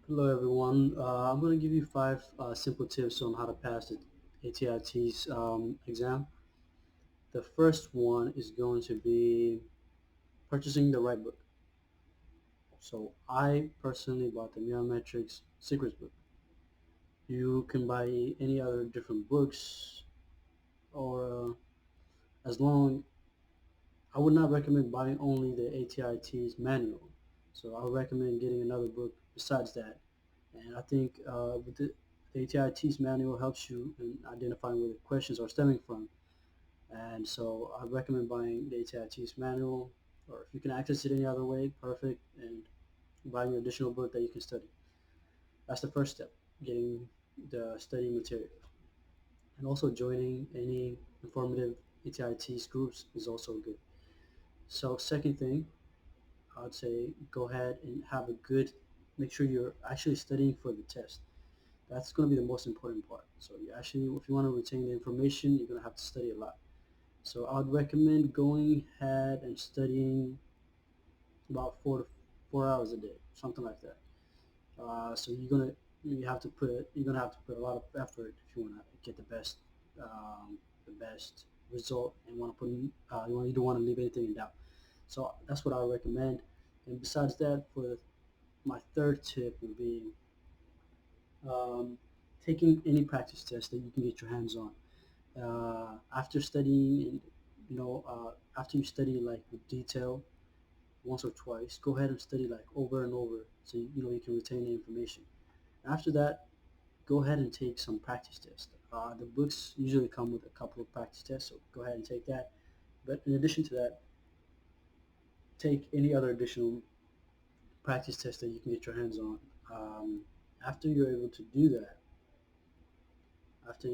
Hello everyone. I'm going to give you five simple tips on how to pass the ATIT's exam. The first one is going to be purchasing the right book. So I personally bought the Neurometrics Secrets book. You can buy any other different books, or as long I would not recommend buying only the ATIT's manual. So I would recommend getting another book besides that. And I think with the ATIT's manual helps you in identifying where the questions are stemming from. And so I recommend buying the ATIT's manual, or if you can access it any other way, perfect, and buying an additional book that you can study. That's the first step, getting the study material. And also joining any informative ATIT's groups is also good. So second thing, I'd say go ahead and have a good, make sure you're actually studying for the test. That's going to be the most important part. So you actually, if you want to retain the information, you're going to have to study a lot. So I would recommend going ahead and studying about 4 hours a day, something like that. So you're gonna have to put a lot of effort if you want to get the best result, and want to put you don't want to leave anything in doubt. So that's what I would recommend. And besides that, for my third tip would be um, taking any practice test that you can get your hands on. After studying, and after you study like with detail once or twice, go ahead and study like over and over, so you can retain the information. After that, go ahead and take some practice tests. The books usually come with a couple of practice tests, so go ahead and take that. But in addition to that, take any other additional practice tests that you can get your hands on. After you're able to do that, after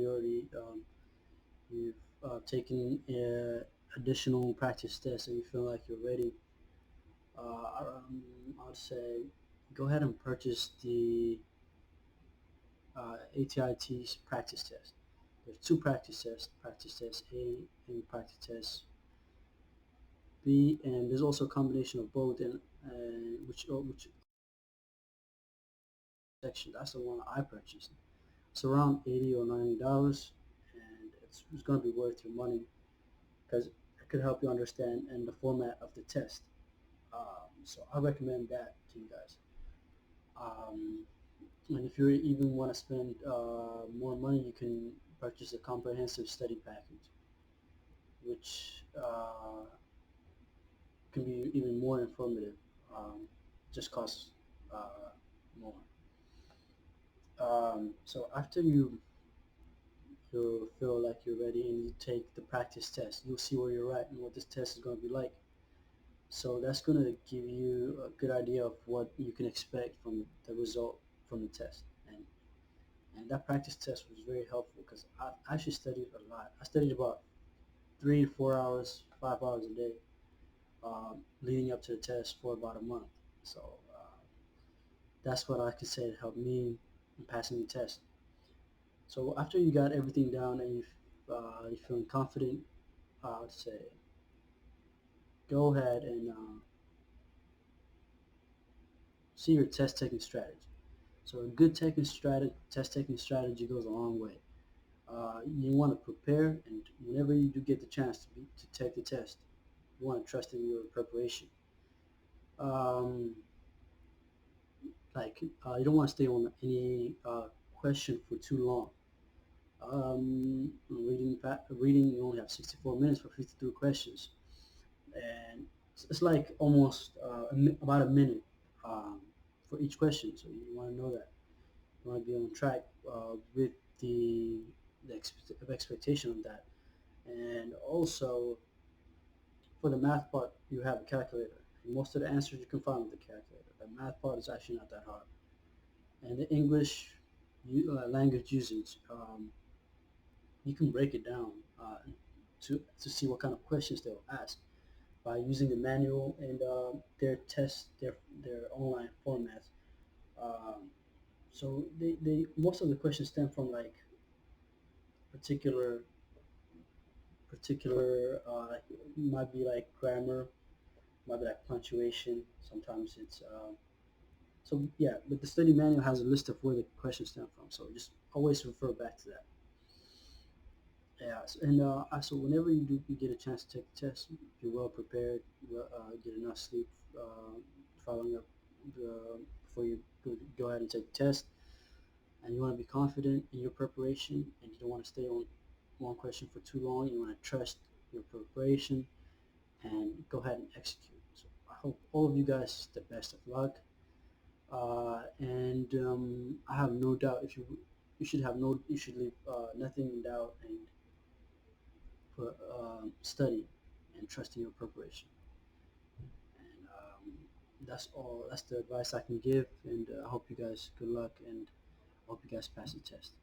you've taken additional practice tests and you feel like you're ready, I'd say go ahead and purchase the ATIT's practice test. There's two practice test A and practice test B, and there's also a combination of both. And which section? That's the one I purchased. It's around $80 or $90, and it's going to be worth your money because it could help you understand and the format of the test. So I recommend that to you guys. Um, and if you even want to spend more money, you can purchase a comprehensive study package, which can be even more informative. Just costs more. So after you feel like you're ready and you take the practice test, you'll see where you're at and what this test is going to be like. So that's going to give you a good idea of what you can expect from the result from the test. And that practice test was very helpful because I actually studied a lot. I studied about 3 to 4 hours, 5 hours a day, leading up to the test for about a month. So that's what I could say to help me in passing the test. So after you got everything down and you're feeling confident, I would say go ahead and see your test taking strategy. So a good test taking strategy goes a long way. You want to prepare, and whenever you do get the chance to take the test, you want to trust in your preparation. Um, you don't want to stay on any question for too long. Reading, you only have 64 minutes for 52 questions, and it's like almost about a minute for each question. So you want to know that you want to be on track with the expectation of that. And also for the math part, you have a calculator. And most of the answers you can find with the calculator. The math part is actually not that hard. And the English language usage, you can break it down to see what kind of questions they'll ask by using the manual and their online formats. Um, so they most of the questions stem from like particular might be like grammar, might be like punctuation. Sometimes it's So yeah, but the study manual has a list of where the questions stem from. So just always refer back to that. Yeah, and so whenever you get a chance to take the test, be well prepared, get enough sleep, following up before you go ahead and take the test. And you want to be confident in your preparation, and you don't want to stay on one question for too long. You want to trust your preparation and go ahead and execute. So I hope all of you guys the best of luck. And I have no doubt if you should have no you should leave nothing in doubt and study and trust in your preparation. And that's all. That's the advice I can give. And I hope you guys good luck and I hope you guys pass the test.